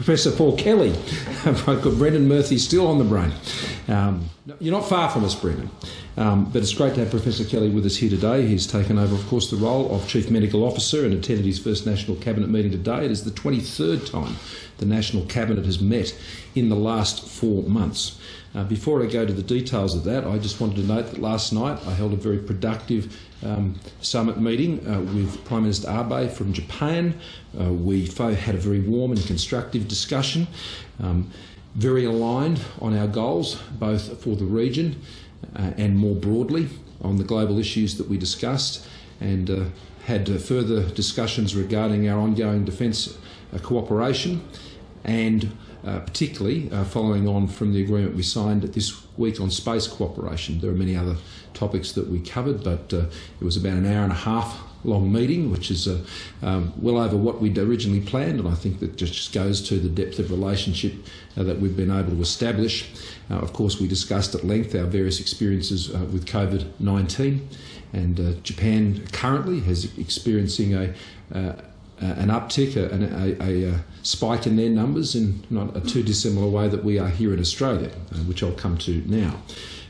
Professor Paul Kelly. I've got Brendan Murphy still on the brain. You're not far from us, Brendan. But it's great to have Professor Kelly with us here today. He's taken over, of course, the role of Chief Medical Officer and attended his first National Cabinet meeting today. It is the 23rd time the National Cabinet has met in the last 4 months. Before I go to the details of that, I just wanted to note that last night I held a very productive summit meeting with Prime Minister Abe from Japan. We had a very warm and constructive discussion, very aligned on our goals, both for the region and more broadly on the global issues that we discussed, and had further discussions regarding our ongoing defence cooperation, and particularly following on from the agreement we signed this week on space cooperation. There are many other topics that we covered, but it was about an hour and a half long meeting, which is well over what we'd originally planned, and I think that just goes to the depth of relationship that we've been able to establish. Of course, we discussed at length our various experiences with COVID-19, and Japan currently is experiencing an uptick, a spike in their numbers in not a too dissimilar way that we are here in Australia, which I'll come to now.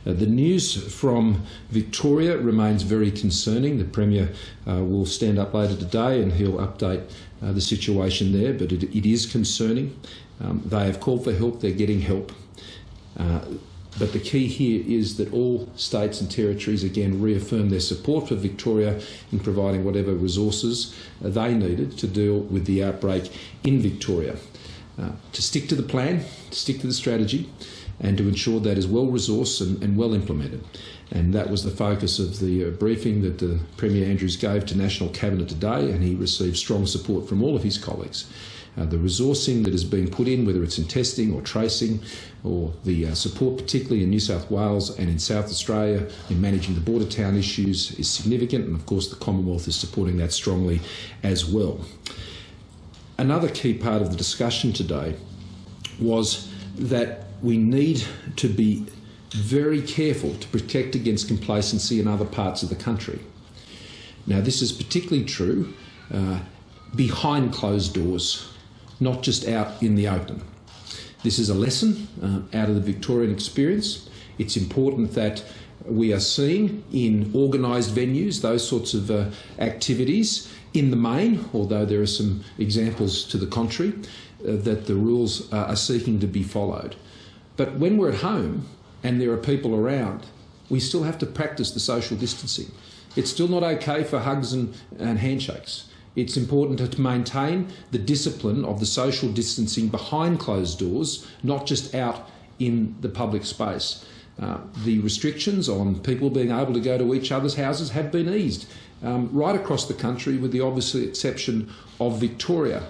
The news from Victoria remains very concerning. The Premier will stand up later today and he'll update the situation there, but it is concerning. They have called for help, they're getting help. But the key here is that all states and territories again reaffirm their support for Victoria in providing whatever resources they needed to deal with the outbreak in Victoria. To stick to the plan, to stick to the strategy, and to ensure that is well resourced and well implemented. And that was the focus of the briefing that Premier Andrews gave to National Cabinet today, and he received strong support from all of his colleagues. The resourcing that is being put in, whether it's in testing or tracing, or the support particularly in New South Wales and in South Australia in managing the border town issues, is significant, and of course the Commonwealth is supporting that strongly as well. Another key part of the discussion today was that we need to be very careful to protect against complacency in other parts of the country. Now, this is particularly true behind closed doors, not just out in the open. This is a lesson out of the Victorian experience. It's important that we are seeing in organised venues those sorts of activities in the main, although there are some examples to the contrary, that the rules are seeking to be followed. But when we're at home and there are people around, we still have to practice the social distancing. It's still not okay for hugs and handshakes. It's important to maintain the discipline of the social distancing behind closed doors, not just out in the public space. The restrictions on people being able to go to each other's houses have been eased right across the country, with the obvious exception of Victoria.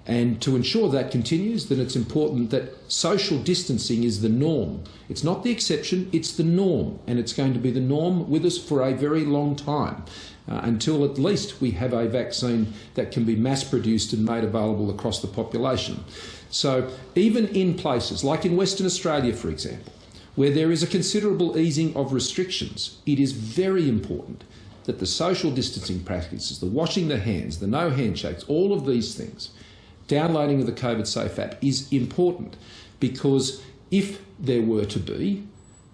And to ensure that continues, then it's important that social distancing is the norm. It's not the exception, it's the norm, and it's going to be the norm with us for a very long time, until at least we have a vaccine that can be mass-produced and made available across the population. So even in places like in Western Australia, for example, where there is a considerable easing of restrictions, it is very important that the social distancing practices, the washing the hands, the no handshakes, all of these things, downloading of the COVID Safe app is important, because if there were to be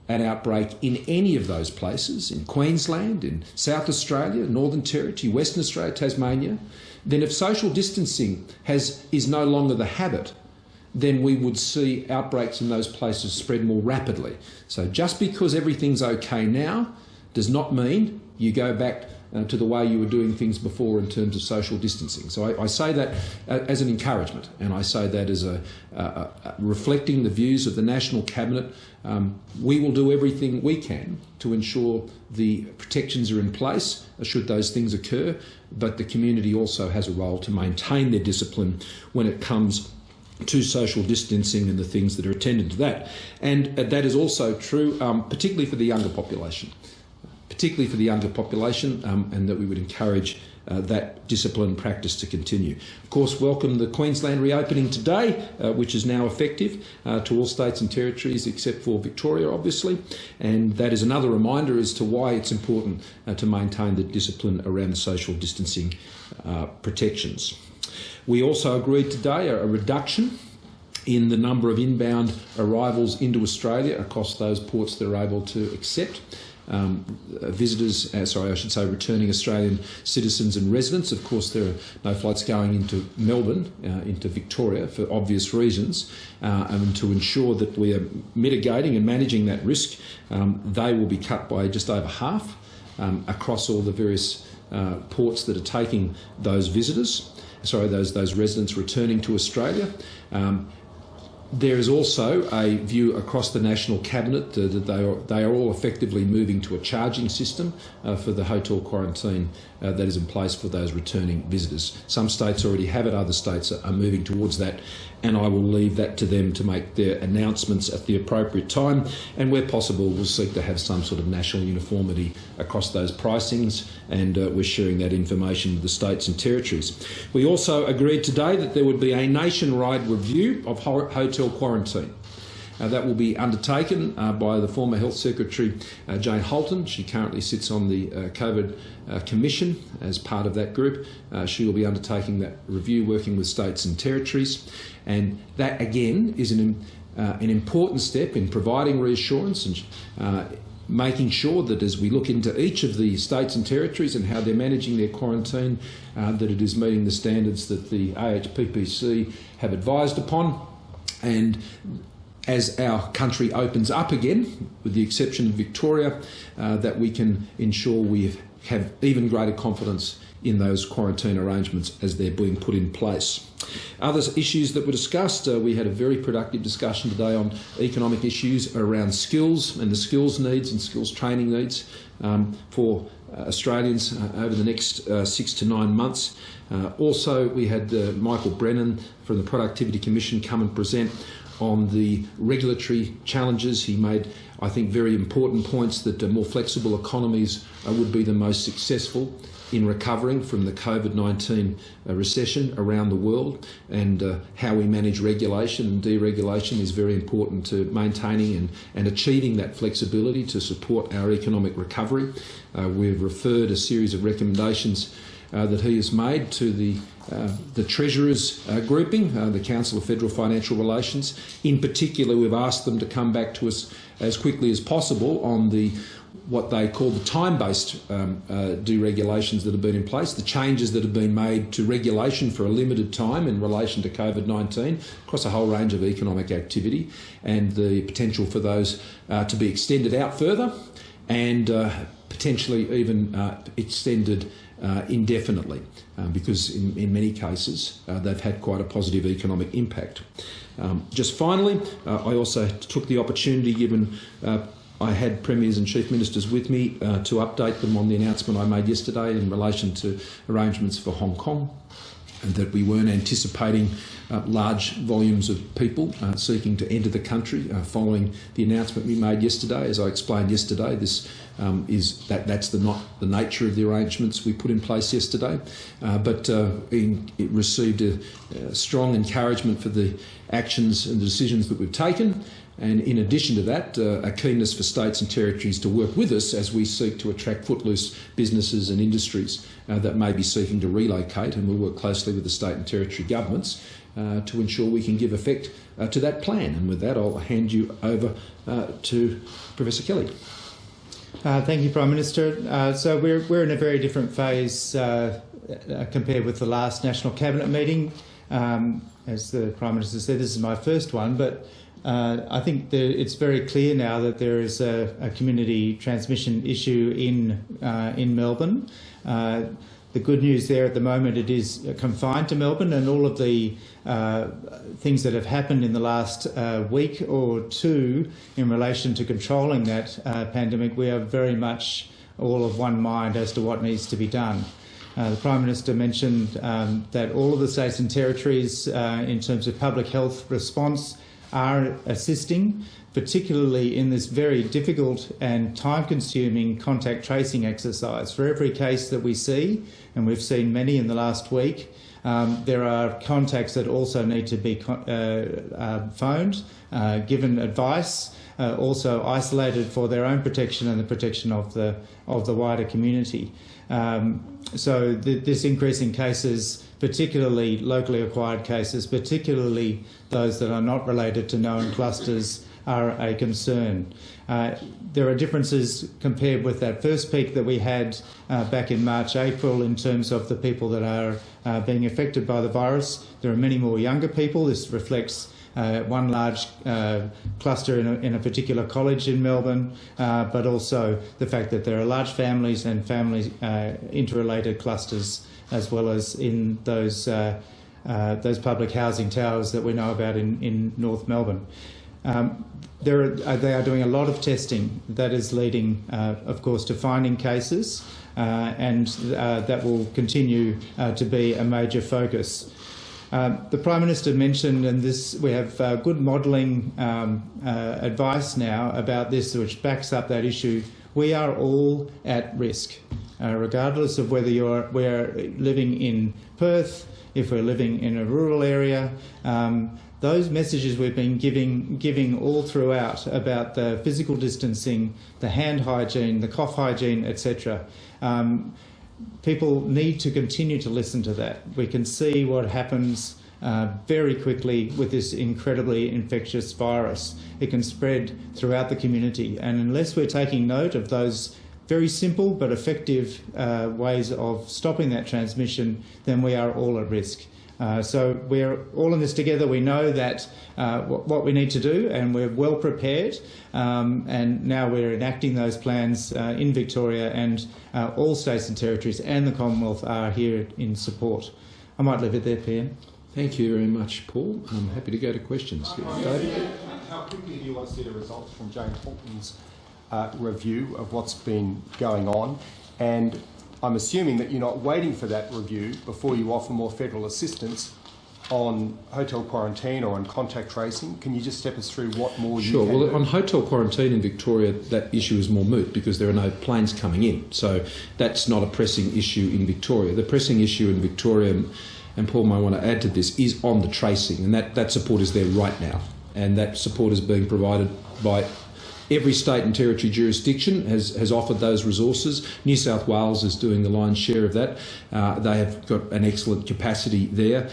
an outbreak in any of those places, in Queensland, in South Australia, Northern Territory, Western Australia, Tasmania, then if social distancing is no longer the habit, then we would see outbreaks in those places spread more rapidly. So just because everything's okay now does not mean you go back to the way you were doing things before in terms of social distancing. So I say that as an encouragement, and I say that as reflecting the views of the National Cabinet. We will do everything we can to ensure the protections are in place should those things occur, but the community also has a role to maintain their discipline when it comes to social distancing and the things that are attendant to that. And that is also true, particularly for the younger population. And that we would encourage that discipline practice to continue. Of course, welcome the Queensland reopening today, which is now effective to all states and territories except for Victoria, obviously. And that is another reminder as to why it's important to maintain the discipline around the social distancing protections. We also agreed today a reduction in the number of inbound arrivals into Australia across those ports that are able to accept visitors, returning Australian citizens and residents. Of course, there are no flights going into Melbourne, into Victoria, for obvious reasons, and to ensure that we are mitigating and managing that risk, they will be cut by just over half across all the various ports that are taking those visitors, those residents returning to Australia. There is also a view across the National Cabinet that they are all effectively moving to a charging system for the hotel quarantine that is in place for those returning visitors. Some states already have it, other states are moving towards that, and I will leave that to them to make their announcements at the appropriate time, and where possible we'll seek to have some sort of national uniformity across those pricings, and we're sharing that information with the states and territories. We also agreed today that there would be a nationwide review of hotel quarantine. That will be undertaken by the former Health Secretary Jane Holton. She currently sits on the COVID Commission as part of that group. She will be undertaking that review, working with states and territories, and that again is an important step in providing reassurance and making sure that as we look into each of the states and territories and how they're managing their quarantine, that it is meeting the standards that the AHPPC have advised upon. And as our country opens up again, with the exception of Victoria, that we can ensure we have even greater confidence in those quarantine arrangements as they're being put in place. Other issues that were discussed, we had a very productive discussion today on economic issues around skills and the skills needs and skills training needs for Australians over the next 6 to 9 months. Also, we had Michael Brennan from the Productivity Commission come and present on the regulatory challenges. He made, I think, very important points that more flexible economies would be the most successful in recovering from the COVID-19 recession around the world, and how we manage regulation and deregulation is very important to maintaining and achieving that flexibility to support our economic recovery. We've referred a series of recommendations that he has made to the Treasurers grouping, the Council of Federal Financial Relations. In particular, we've asked them to come back to us as quickly as possible on what they call the time-based deregulations that have been in place, the changes that have been made to regulation for a limited time in relation to COVID-19 across a whole range of economic activity, and the potential for those to be extended out further and potentially even extended indefinitely, because in many cases they've had quite a positive economic impact. Just finally, I also took the opportunity, given I had Premiers and Chief Ministers with me, to update them on the announcement I made yesterday in relation to arrangements for Hong Kong, and that we weren't anticipating large volumes of people seeking to enter the country following the announcement we made yesterday. As I explained yesterday, that's not the nature of the arrangements we put in place yesterday, but it received a strong encouragement for the actions and the decisions that we've taken. And in addition to that, a keenness for states and territories to work with us as we seek to attract footloose businesses and industries that may be seeking to relocate, and we'll work closely with the state and territory governments to ensure we can give effect to that plan. And with that, I'll hand you over to Professor Kelly. Thank you, Prime Minister. So we're in a very different phase compared with the last National Cabinet meeting. As the Prime Minister said, this is my first one, but I think it's very clear now that there is a community transmission issue in Melbourne. The good news there at the moment, it is confined to Melbourne, and all of the things that have happened in the last week or two in relation to controlling that pandemic, we are very much all of one mind as to what needs to be done. The Prime Minister mentioned that all of the states and territories in terms of public health response are assisting, particularly in this very difficult and time-consuming contact tracing exercise. For every case that we see, and we've seen many in the last week, there are contacts that also need to be phoned, given advice, also isolated for their own protection and the protection of the wider community. So this increase in cases particularly locally acquired cases, particularly those that are not related to known clusters, are a concern. There are differences compared with that first peak that we had back in March, April, in terms of the people that are being affected by the virus. There are many more younger people. This reflects one large cluster in a particular college in Melbourne, but also the fact that there are large families and family interrelated clusters, as well as in those public housing towers that we know about in North Melbourne. They are doing a lot of testing that is leading, of course, to finding cases, and that will continue to be a major focus. The Prime Minister mentioned, and this we have good modelling advice now about this, which backs up that issue. We are all at risk, regardless of whether we're living in Perth, if we're living in a rural area. Those messages we've been giving all throughout about the physical distancing, the hand hygiene, the cough hygiene, etc. People need to continue to listen to that. We can see what happens very quickly with this incredibly infectious virus. It can spread throughout the community, and unless we're taking note of those very simple but effective ways of stopping that transmission, then we are all at risk. So we're all in this together. We know that what we need to do, and we're well prepared, and now we're enacting those plans in Victoria, and all states and territories and the Commonwealth are here in support. I might leave it there, PM. Thank you very much, Paul. I'm happy to go to questions. David? How quickly do you want to see the results from Jane Halton's review of what's been going on? And I'm assuming that you're not waiting for that review before you offer more federal assistance on hotel quarantine or on contact tracing. Can you just step us through what more you can do? Sure. Well, on hotel quarantine in Victoria, that issue is more moot because there are no planes coming in. So that's not a pressing issue in Victoria. The pressing issue in Victoria, and Paul might want to add to this, is on the tracing, and that support is there right now. And that support is being provided by every state and territory jurisdiction has offered those resources. New South Wales is doing the lion's share of that. They have got an excellent capacity there.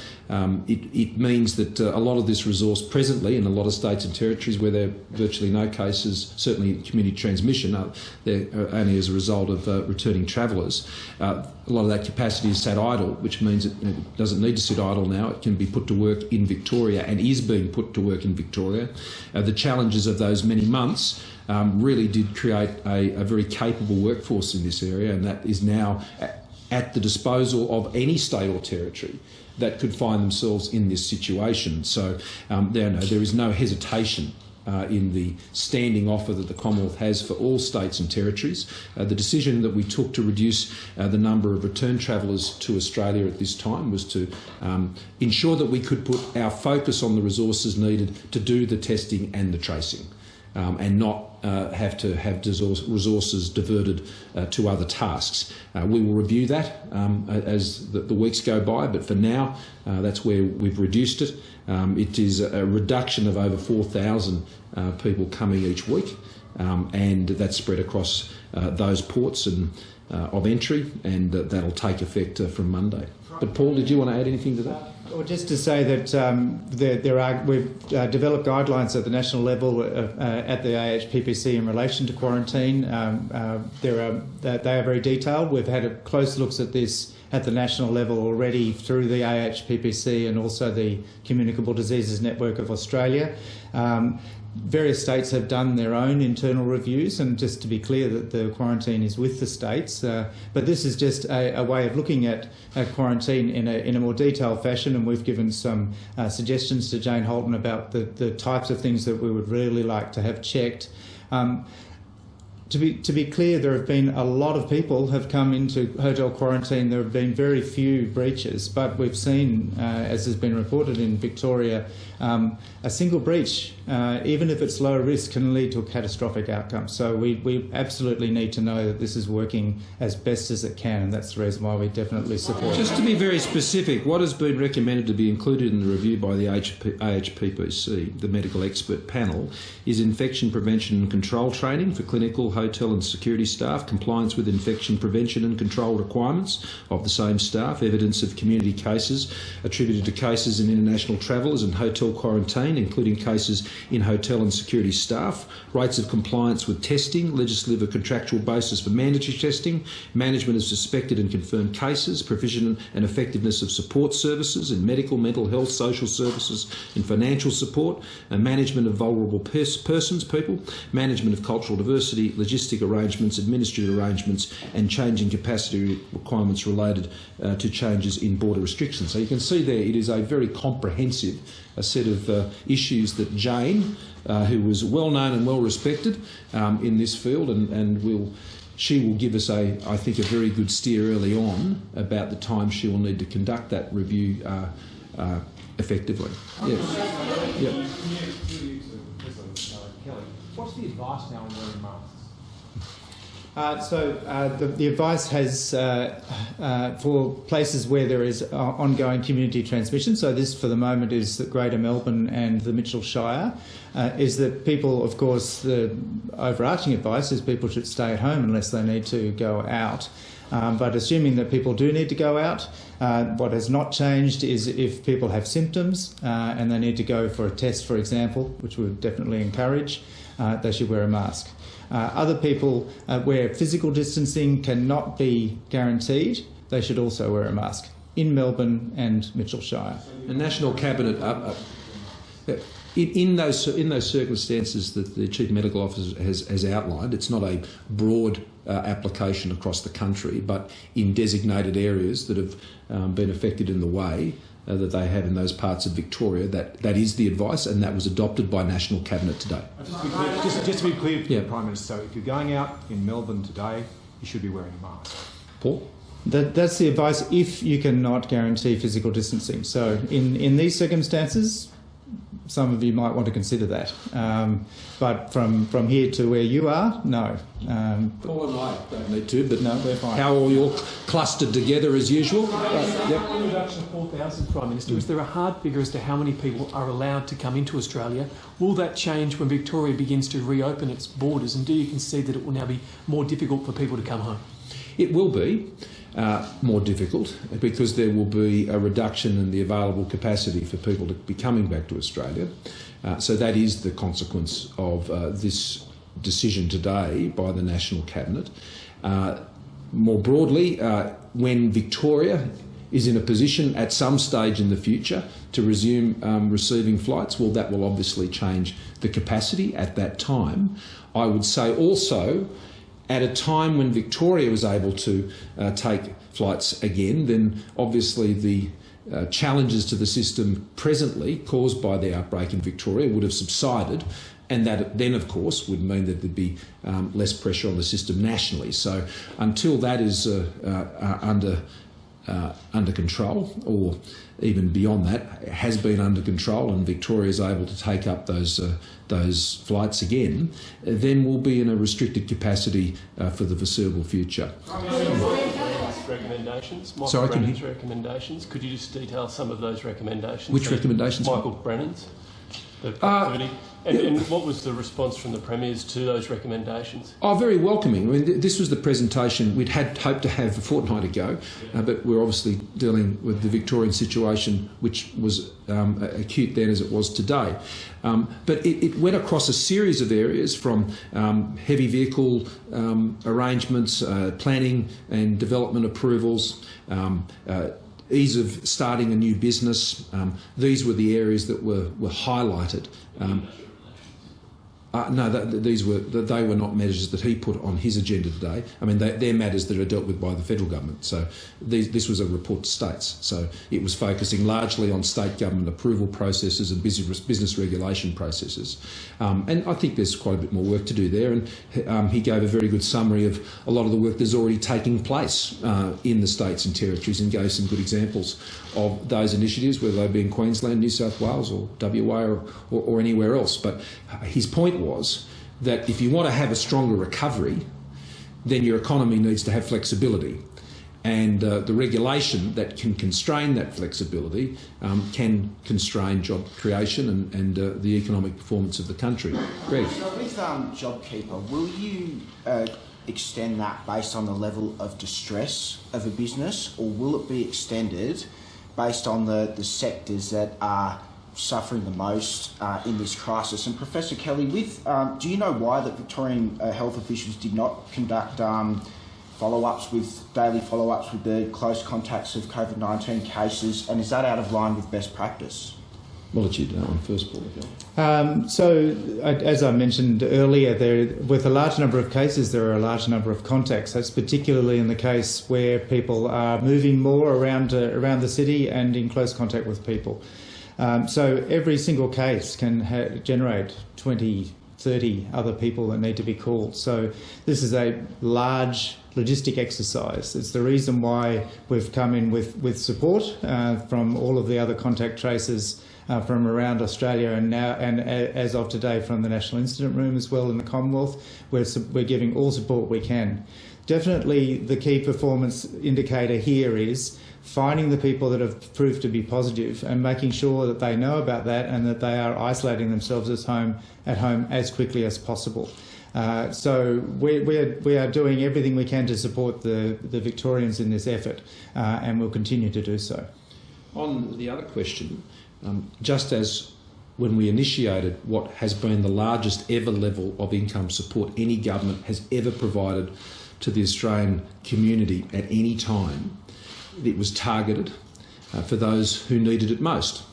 It means that a lot of this resource presently in a lot of states and territories where there are virtually no cases, certainly community transmission, they're only as a result of returning travellers. A lot of that capacity is sat idle, which means it doesn't need to sit idle now. It can be put to work in Victoria and is being put to work in Victoria. The challenges of those many months really did create a very capable workforce in this area, and that is now at the disposal of any state or territory that could find themselves in this situation. So there is no hesitation in the standing offer that the Commonwealth has for all states and territories. The decision that we took to reduce the number of return travellers to Australia at this time was to ensure that we could put our focus on the resources needed to do the testing and the tracing. And not have to have resources diverted to other tasks. We will review that as the weeks go by, but for now, that's where we've reduced it. It is a reduction of over 4,000 people coming each week, and that's spread across those ports and of entry, and that'll take effect from Monday. But Paul, did you want to add anything to that? Well, just to say that we've developed guidelines at the national level at the AHPPC in relation to quarantine. They are very detailed. We've had close looks at this at the national level already through the AHPPC and also the Communicable Diseases Network of Australia. Various states have done their own internal reviews, and just to be clear that the quarantine is with the states, but this is just a way of looking at quarantine in a more detailed fashion, and we've given some suggestions to Jane Halton about the types of things that we would really like to have checked. To be clear, there have been a lot of people have come into hotel quarantine. There have been very few breaches, but we've seen, as has been reported in Victoria, a single breach, even if it's low risk, can lead to a catastrophic outcome. So we absolutely need to know that this is working as best as it can, and that's the reason why we definitely support it. Just to be very specific, what has been recommended to be included in the review by the AHPPC, the medical expert panel, is infection prevention and control training for clinical, hotel and security staff, compliance with infection prevention and control requirements of the same staff, evidence of community cases attributed to cases in international travellers and hotel quarantine, including cases in hotel and security staff, rates of compliance with testing, legislative or contractual basis for mandatory testing, management of suspected and confirmed cases, provision and effectiveness of support services in medical, mental health, social services and financial support, management of vulnerable people, management of cultural diversity, logistic arrangements, administrative arrangements and changing capacity requirements related to changes in border restrictions. So you can see there it is a very comprehensive set of issues that Jane, who was well known and well respected in this field, and she will give us I think a very good steer early on about the time she will need to conduct that review effectively. Yes. Yep. Kelly, what's the advice now on wearing masks? The advice has, for places where there is ongoing community transmission, so this for the moment is the Greater Melbourne and the Mitchell Shire, is that people, of course, the overarching advice is people should stay at home unless they need to go out. But assuming that people do need to go out, what has not changed is if people have symptoms and they need to go for a test, for example, which we would definitely encourage, they should wear a mask. Other people where physical distancing cannot be guaranteed, they should also wear a mask in Melbourne and Mitchell Shire. The National Cabinet, in those circumstances that the Chief Medical Officer has outlined, it's not a broad application across the country, but in designated areas that have been affected in the way that they have in those parts of Victoria, that is the advice, and that was adopted by National Cabinet today. Just to be clear, yeah. Prime Minister, so if you're going out in Melbourne today, you should be wearing a mask. Paul? That's the advice if you cannot guarantee physical distancing. So in these circumstances, some of you might want to consider that. But from here to where you are, no. Paul and I don't need to, but no, we're fine. How are you all clustered together as usual? Yep. Reduction of 4,000, Prime Minister. Is there a hard figure as to how many people are allowed to come into Australia? Will that change when Victoria begins to reopen its borders? And do you concede that it will now be more difficult for people to come home? It will be more difficult because there will be a reduction in the available capacity for people to be coming back to Australia. So that is the consequence of this decision today by the National Cabinet. More broadly, when Victoria is in a position at some stage in the future to resume receiving flights, well, that will obviously change the capacity at that time. I would say also, at a time when Victoria was able to take flights again, then obviously the challenges to the system presently caused by the outbreak in Victoria would have subsided, and that then, of course, would mean that there'd be less pressure on the system nationally. So until that is under control, or even beyond that, has been under control, and Victoria is able to take up those flights again, then we'll be in a restricted capacity for the foreseeable future. Recommendations. Sorry, Brennan's recommendations. Could you just detail some of those recommendations? Which recommendations? Michael Brennan's. And what was the response from the Premiers to those recommendations? Oh, very welcoming. I mean, this was the presentation we'd had hoped to have a fortnight ago, but we're obviously dealing with the Victorian situation, which was acute then as it was today. But it went across a series of areas, from heavy vehicle arrangements, planning and development approvals, ease of starting a new business. These were the areas that were highlighted. They were not measures that he put on his agenda today. I mean, they're matters that are dealt with by the federal government. So this was a report to states. So it was focusing largely on state government approval processes and business regulation processes. And I think there's quite a bit more work to do there. And he gave a very good summary of a lot of the work that's already taking place in the states and territories, and gave some good examples of those initiatives, whether they be in Queensland, New South Wales or WA or anywhere else. But his point was that if you want to have a stronger recovery, then your economy needs to have flexibility. And the regulation that can constrain that flexibility can constrain job creation and the economic performance of the country. Greg? So with JobKeeper, will you extend that based on the level of distress of a business, or will it be extended based on the sectors that are suffering the most in this crisis? And Professor Kelly, do you know why the Victorian health officials did not conduct daily follow-ups with the close contacts of COVID-19 cases, and is that out of line with best practice? I'll let you do that one first, Paul. As I mentioned earlier, with a large number of cases, there are a large number of contacts. That's particularly in the case where people are moving more around the city and in close contact with people. So every single case can generate 20, 30 other people that need to be called. So this is a large logistic exercise. It's the reason why we've come in with support from all of the other contact tracers from around Australia, and now, and as of today, from the National Incident Room as well in the Commonwealth. We're giving all support we can. Definitely the key performance indicator here is finding the people that have proved to be positive and making sure that they know about that and that they are isolating themselves at home as quickly as possible. So we are doing everything we can to support the Victorians in this effort, and we'll continue to do so. On the other question, just as when we initiated what has been the largest ever level of income support any government has ever provided to the Australian community at any time, it was targeted for those who needed it most.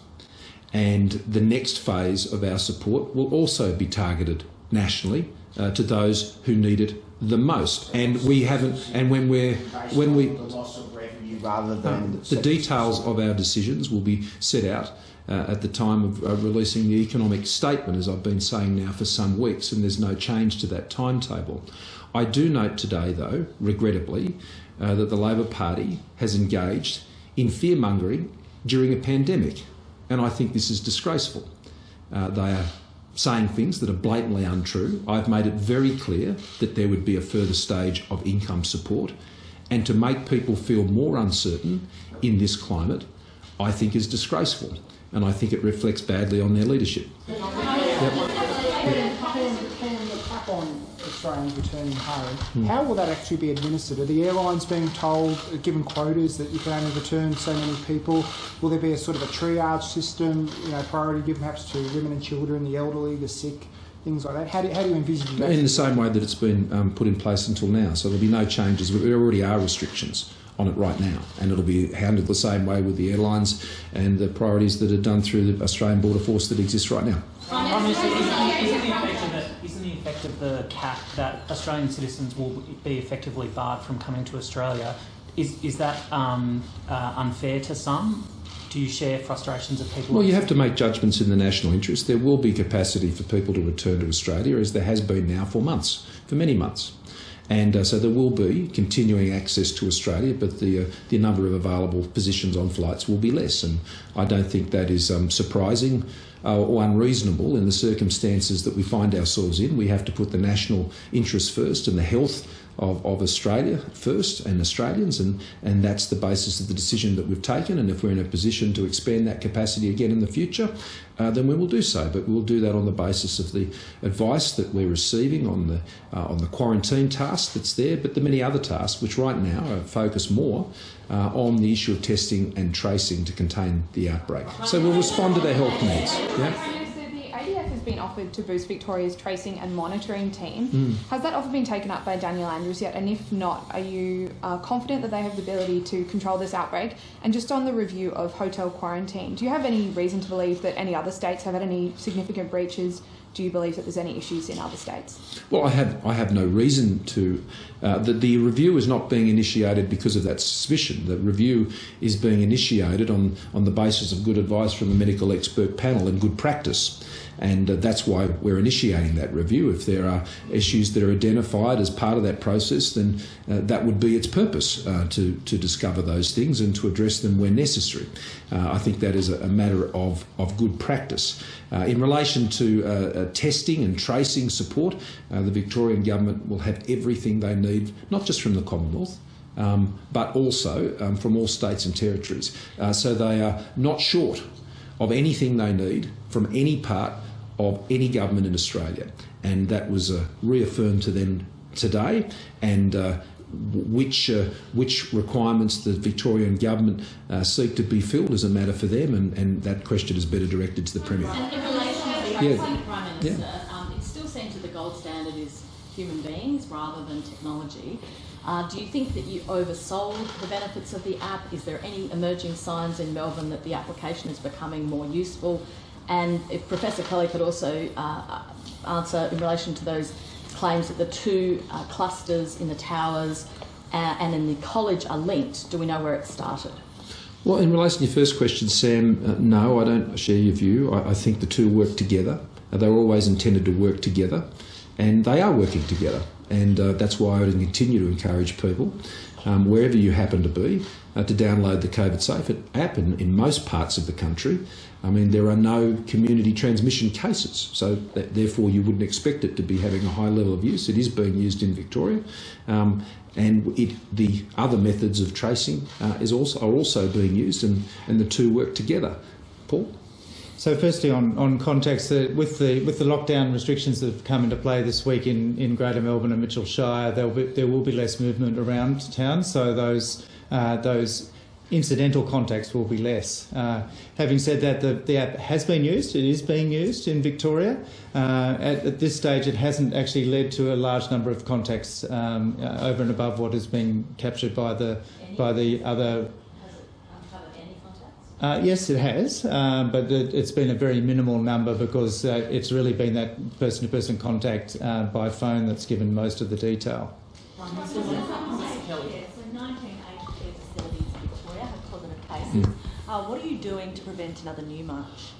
And the next phase of our support will also be targeted nationally to those who need it the most. And we haven't, and when we the loss of revenue rather than the details of our decisions will be set out at the time of releasing the economic statement, as I've been saying now for some weeks, and there's no change to that timetable. I do note today, though, regrettably, that the Labor Party has engaged in fear-mongering during a pandemic, and I think this is disgraceful. They are saying things that are blatantly untrue. I've made it very clear that there would be a further stage of income support, and to make people feel more uncertain in this climate, I think is disgraceful, and I think it reflects badly on their leadership. On Australians returning home, how will that actually be administered? Are the airlines being told, given quotas, that you can only return so many people? Will there be a sort of a triage system, priority given perhaps to women and children, the elderly, the sick, things like that? How do you envisage that? In the same way that it's been put in place until now, so there'll be no changes. There already are restrictions on it right now, and it'll be handled the same way with the airlines and the priorities that are done through the Australian Border Force that exists right now. Prime Minister, isn't the effect of the cap that Australian citizens will be effectively barred from coming to Australia? Is that unfair to some? Do you share frustrations of people? Well, you have to make judgments in the national interest. There will be capacity for people to return to Australia, as there has been now for many months. And so there will be continuing access to Australia, but the number of available positions on flights will be less. And I don't think that is surprising or unreasonable in the circumstances that we find ourselves in. We have to put the national interest first and the health of Australia first and Australians, and that's the basis of the decision that we've taken. And if we're in a position to expand that capacity again in the future, then we will do so. But we'll do that on the basis of the advice that we're receiving on the quarantine task that's there, but the many other tasks which right now are focused more on the issue of testing and tracing to contain the outbreak. So we'll respond to their health needs. Yeah? Has been offered to boost Victoria's tracing and monitoring team. Has that offer been taken up by Daniel Andrews yet? And if not, are you confident that they have the ability to control this outbreak? And just on the review of hotel quarantine, do you have any reason to believe that any other states have had any significant breaches? Do you believe that there's any issues in other states? Well, I have no reason to. The review is not being initiated because of that suspicion. The review is being initiated on the basis of good advice from the medical expert panel and good practice. And that's why we're initiating that review. If there are issues that are identified as part of that process, then that would be its purpose, to discover those things and to address them where necessary. I think that is a matter of good practice. In relation to testing and tracing support, the Victorian government will have everything they need, not just from the Commonwealth, but also from all states and territories. So they are not short of anything they need from any part of any government in Australia. And that was reaffirmed to them today, and which requirements the Victorian government seek to be filled is a matter for them, and that question is better directed to the Premier. And in relation to the Prime Minister, it still seems that the gold standard is human beings rather than technology. Do you think that you oversold the benefits of the app? Is there any emerging signs in Melbourne that the application is becoming more useful? And if Professor Kelly could also answer in relation to those claims that the two clusters in the towers and in the college are linked, do we know where it started? Well, in relation to your first question, Sam, no, I don't share your view. I think the two work together. They were always intended to work together, and they are working together. And that's why I would continue to encourage people, wherever you happen to be, to download the COVID Safe app in most parts of the country. I mean, there are no community transmission cases, so therefore you wouldn't expect it to be having a high level of use. It is being used in Victoria, and the other methods of tracing are also being used, and the two work together. Paul? So firstly, on context, with the lockdown restrictions that have come into play this week in Greater Melbourne and Mitchell Shire, there will be less movement around town, so those incidental contacts will be less. Having said that, the app has been used. It is being used in Victoria. At this stage, it hasn't actually led to a large number of contacts over and above what has been captured by the other. Yes, it has, but it's been a very minimal number because it's really been that person-to-person contact by phone that's given most of the detail. So 19 aged care facilities in Victoria have positive cases. What are you doing to prevent another Newmarch?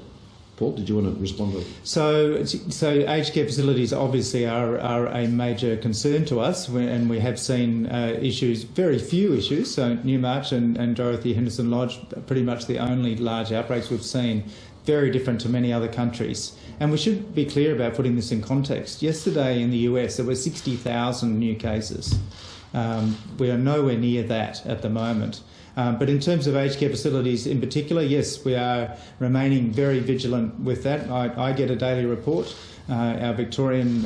Paul, did you want to respond to that? So aged care facilities obviously are a major concern to us, and we have seen issues, very few issues. So Newmarch and Dorothy Henderson Lodge, pretty much the only large outbreaks we've seen, very different to many other countries. And we should be clear about putting this in context. Yesterday in the US, there were 60,000 new cases. We are nowhere near that at the moment. But in terms of aged care facilities in particular, yes, we are remaining very vigilant with that. I get a daily report. Our Victorian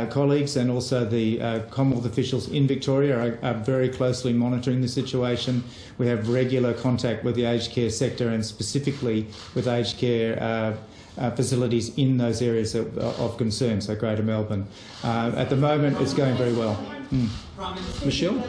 colleagues and also the Commonwealth officials in Victoria are very closely monitoring the situation. We have regular contact with the aged care sector and specifically with aged care facilities in those areas of concern, so Greater Melbourne. At the moment, it's going very well. Michelle?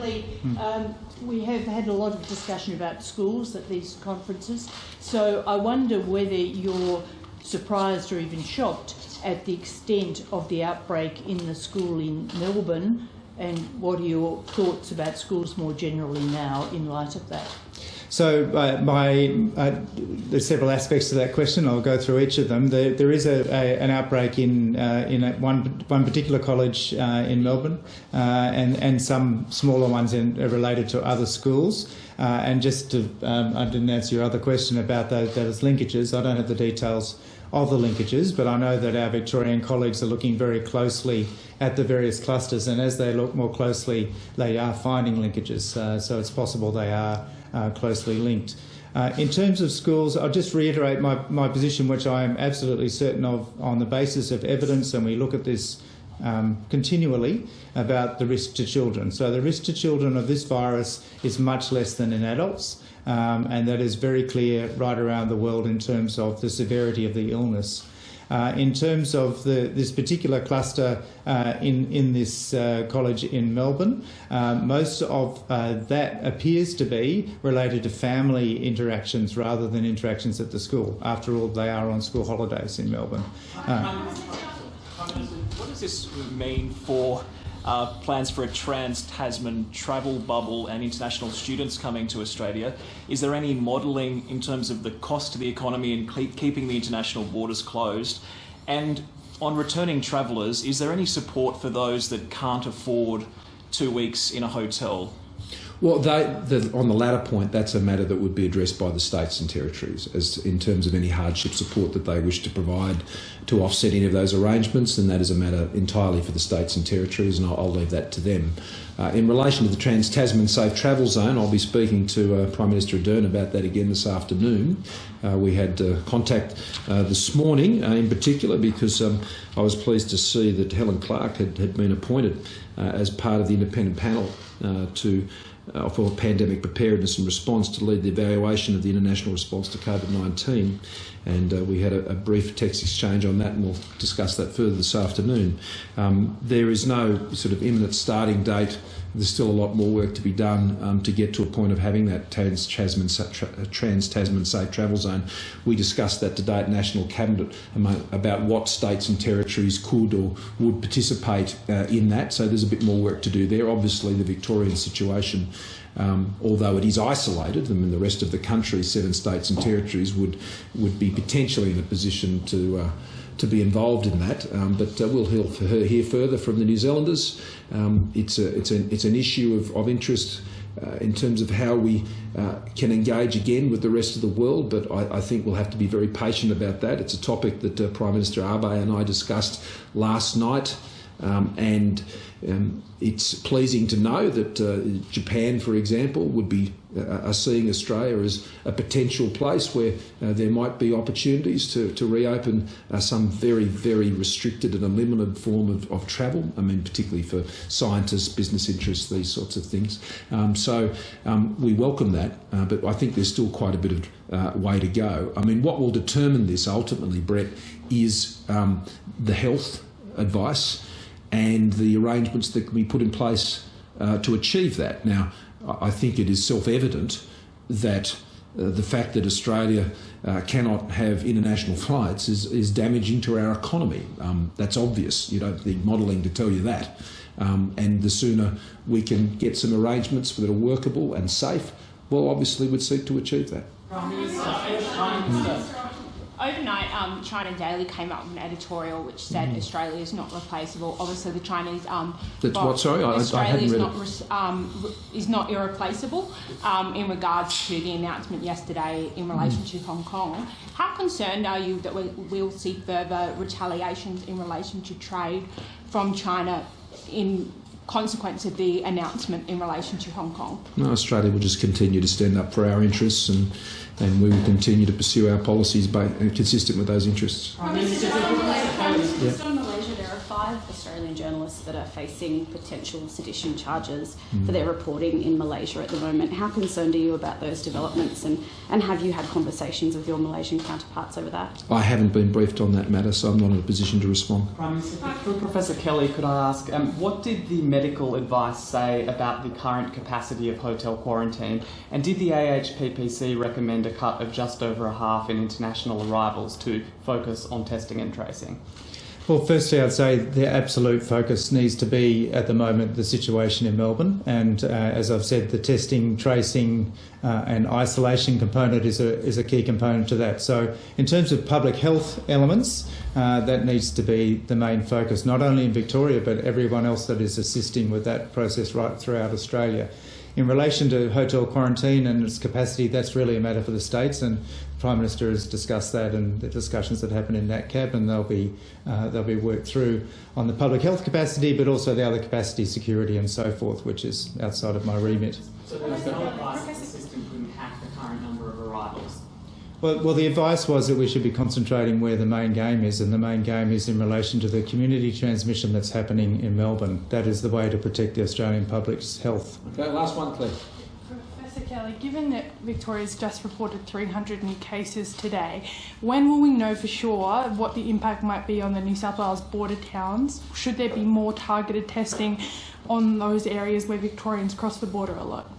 We have had a lot of discussion about schools at these conferences, so I wonder whether you're surprised or even shocked at the extent of the outbreak in the school in Melbourne, and what are your thoughts about schools more generally now in light of that? So there's several aspects to that question. I'll go through each of them. There is an outbreak in one particular college in Melbourne, and some smaller ones related to other schools. And just to, I didn't answer your other question about those linkages. I don't have the details of the linkages, but I know that our Victorian colleagues are looking very closely at the various clusters, and as they look more closely, they are finding linkages. So it's possible they are closely linked. In terms of schools, I'll just reiterate my position, which I am absolutely certain of on the basis of evidence, and we look at this continually, about the risk to children. So the risk to children of this virus is much less than in adults, and that is very clear right around the world in terms of the severity of the illness. In terms of this particular cluster in this college in Melbourne, most of that appears to be related to family interactions rather than interactions at the school. After all, they are on school holidays in Melbourne. What does this mean for plans for a trans-Tasman travel bubble and international students coming to Australia? Is there any modelling in terms of the cost to the economy and keeping the international borders closed? And on returning travellers, is there any support for those that can't afford 2 weeks in a hotel? Well, on the latter point, that's a matter that would be addressed by the states and territories as in terms of any hardship support that they wish to provide to offset any of those arrangements, and that is a matter entirely for the states and territories, and I'll leave that to them. In relation to the Trans-Tasman Safe Travel Zone, I'll be speaking to Prime Minister Ardern about that again this afternoon. We had contact this morning in particular because I was pleased to see that Helen Clark had been appointed as part of the independent panel for pandemic preparedness and response to lead the evaluation of the international response to COVID-19. And we had a brief text exchange on that, and we'll discuss that further this afternoon. There is no sort of imminent starting date. There's still a lot more work to be done to get to a point of having that Trans-Tasman Safe Travel Zone. We discussed that today at National Cabinet about what states and territories could or would participate in that. So there's a bit more work to do there. Obviously, the Victorian situation, although it is isolated, I mean, the rest of the country, 7 states and territories, would be potentially in a position to be involved in that, but we'll hear further from the New Zealanders. It's an issue of interest in terms of how we can engage again with the rest of the world, but I think we'll have to be very patient about that. It's a topic that Prime Minister Abe and I discussed last night, and it's pleasing to know that Japan, for example, are seeing Australia as a potential place where there might be opportunities to reopen some very, very restricted and a limited form of travel. I mean, particularly for scientists, business interests, these sorts of things. So we welcome that, but I think there's still quite a bit of way to go. I mean, what will determine this ultimately, Brett, is the health advice and the arrangements that can be put in place to achieve that. Now, I think it is self-evident that the fact that Australia cannot have international flights is damaging to our economy. That's obvious. You don't need modelling to tell you that. And the sooner we can get some arrangements that are workable and safe, well, obviously we'd seek to achieve that. Overnight, China Daily came up with an editorial which said Australia is not replaceable. Obviously, the Chinese that's what? Sorry, I hadn't read it. Is not irreplaceable in regards to the announcement yesterday in relation to Hong Kong. How concerned are you that we'll see further retaliations in relation to trade from China in consequence of the announcement in relation to Hong Kong? No, Australia will just continue to stand up for our interests, and we will continue to pursue our policies consistent with those interests. Just on Malaysia, there are 5 Australian journalists that are facing potential sedition charges for their reporting in Malaysia at the moment. How concerned are you about those developments, and have you had conversations with your Malaysian counterparts over that? I haven't been briefed on that matter, so I'm not in a position to respond. Prime Minister, for Professor Kelly, could I ask, what did the medical advice say about the current capacity of hotel quarantine, and did the AHPPC recommend a cut of just over a half in international arrivals to focus on testing and tracing? Well, firstly, I'd say the absolute focus needs to be, at the moment, the situation in Melbourne. And as I've said, the testing, tracing and isolation component is a key component to that. So in terms of public health elements, that needs to be the main focus, not only in Victoria, but everyone else that is assisting with that process right throughout Australia. In relation to hotel quarantine and its capacity, that's really a matter for the states, and the Prime Minister has discussed that and the discussions that happen in NatCab, and they'll be worked through on the public health capacity, but also the other capacity, security and so forth, which is outside of my remit. So there was no advice that the system couldn't hack the current number of arrivals? Well, the advice was that we should be concentrating where the main game is, and the main game is in relation to the community transmission that's happening in Melbourne. That is the way to protect the Australian public's health. Okay, last one, Claire. Professor Kelly, given that Victoria's just reported 300 new cases today, when will we know for sure what the impact might be on the New South Wales border towns? Should there be more targeted testing on those areas where Victorians cross the border a lot?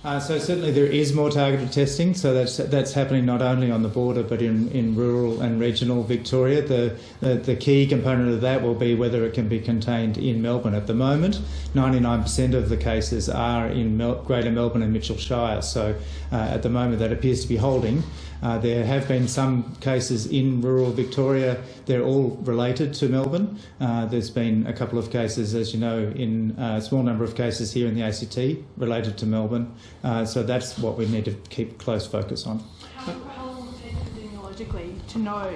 So certainly there is more targeted testing, so that's happening not only on the border but in rural and regional Victoria. The key component of that will be whether it can be contained in Melbourne. At the moment, 99% of the cases are in Greater Melbourne and Mitchell Shire, so at the moment that appears to be holding. There have been some cases in rural Victoria. They're all related to Melbourne. There's been a couple of cases, as you know, in a small number of cases here in the ACT related to Melbourne. So that's what we need to keep close focus on. How long is it epidemiologically to know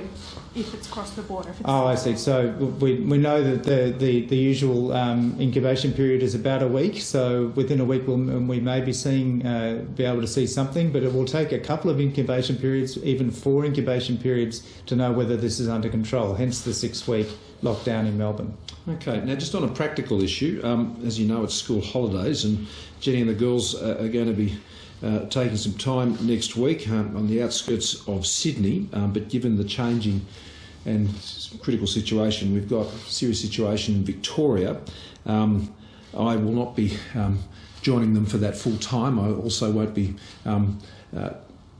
if it's crossed the border? If it's I see. So we know that the usual incubation period is about a week. So within a week we may be able to see something, but it will take a couple of incubation periods, even 4 incubation periods, to know whether this is under control. Hence the 6-week lockdown in Melbourne. Okay, now just on a practical issue, as you know, it's school holidays, and Jenny and the girls are going to be taking some time next week on the outskirts of Sydney, but given the changing and critical situation, we've got a serious situation in Victoria. I will not be joining them for that full time. I also won't be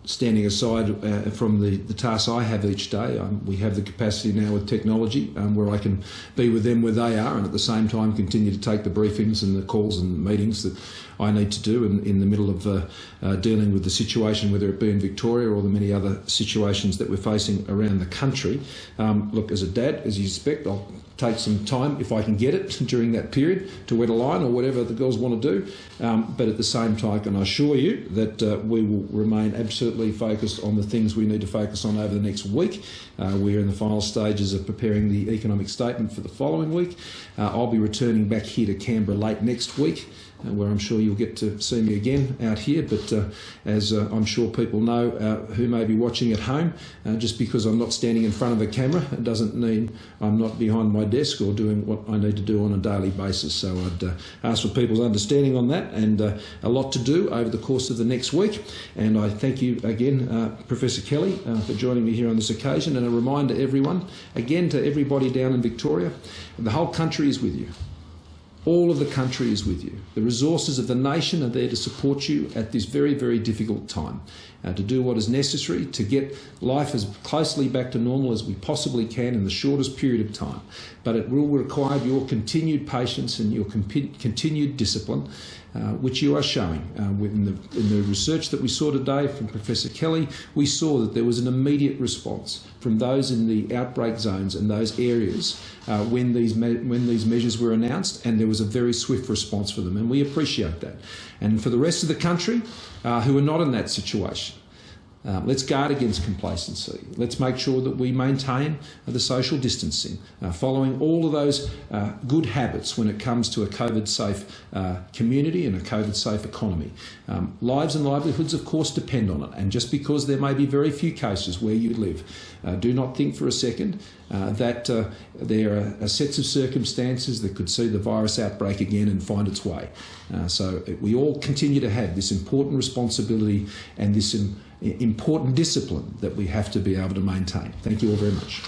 standing aside from the tasks I have each day. We have the capacity now with technology where I can be with them where they are and at the same time continue to take the briefings and the calls and meetings that I need to do in the middle of dealing with the situation, whether it be in Victoria or the many other situations that we're facing around the country. Look, as a dad, as you expect, I'll take some time, if I can get it, during that period to wet a line or whatever the girls want to do. But at the same time, I can assure you that we will remain absolutely focused on the things we need to focus on over the next week. We're in the final stages of preparing the economic statement for the following week. I'll be returning back here to Canberra late next week, where I'm sure you'll get to see me again out here. But as I'm sure people know who may be watching at home, just because I'm not standing in front of a camera, it doesn't mean I'm not behind my desk or doing what I need to do on a daily basis. So I'd ask for people's understanding on that, and a lot to do over the course of the next week. And I thank you again, Professor Kelly, for joining me here on this occasion. And a reminder, everyone, again to everybody down in Victoria, the whole country is with you. All of the country is with you. The resources of the nation are there to support you at this very, very difficult time, to do what is necessary to get life as closely back to normal as we possibly can in the shortest period of time. But it will require your continued patience and your continued discipline, which you are showing. In the research that we saw today from Professor Kelly, we saw that there was an immediate response from those in the outbreak zones and those areas when these measures were announced, and there was a very swift response for them, and we appreciate that. And for the rest of the country who are not in that situation, let's guard against complacency. Let's make sure that we maintain the social distancing, following all of those good habits when it comes to a COVID-safe community and a COVID-safe economy. Lives and livelihoods, of course, depend on it. And just because there may be very few cases where you live, do not think for a second that there are sets of circumstances that could see the virus outbreak again and find its way. So we all continue to have this important responsibility and this important discipline that we have to be able to maintain. Thank you all very much.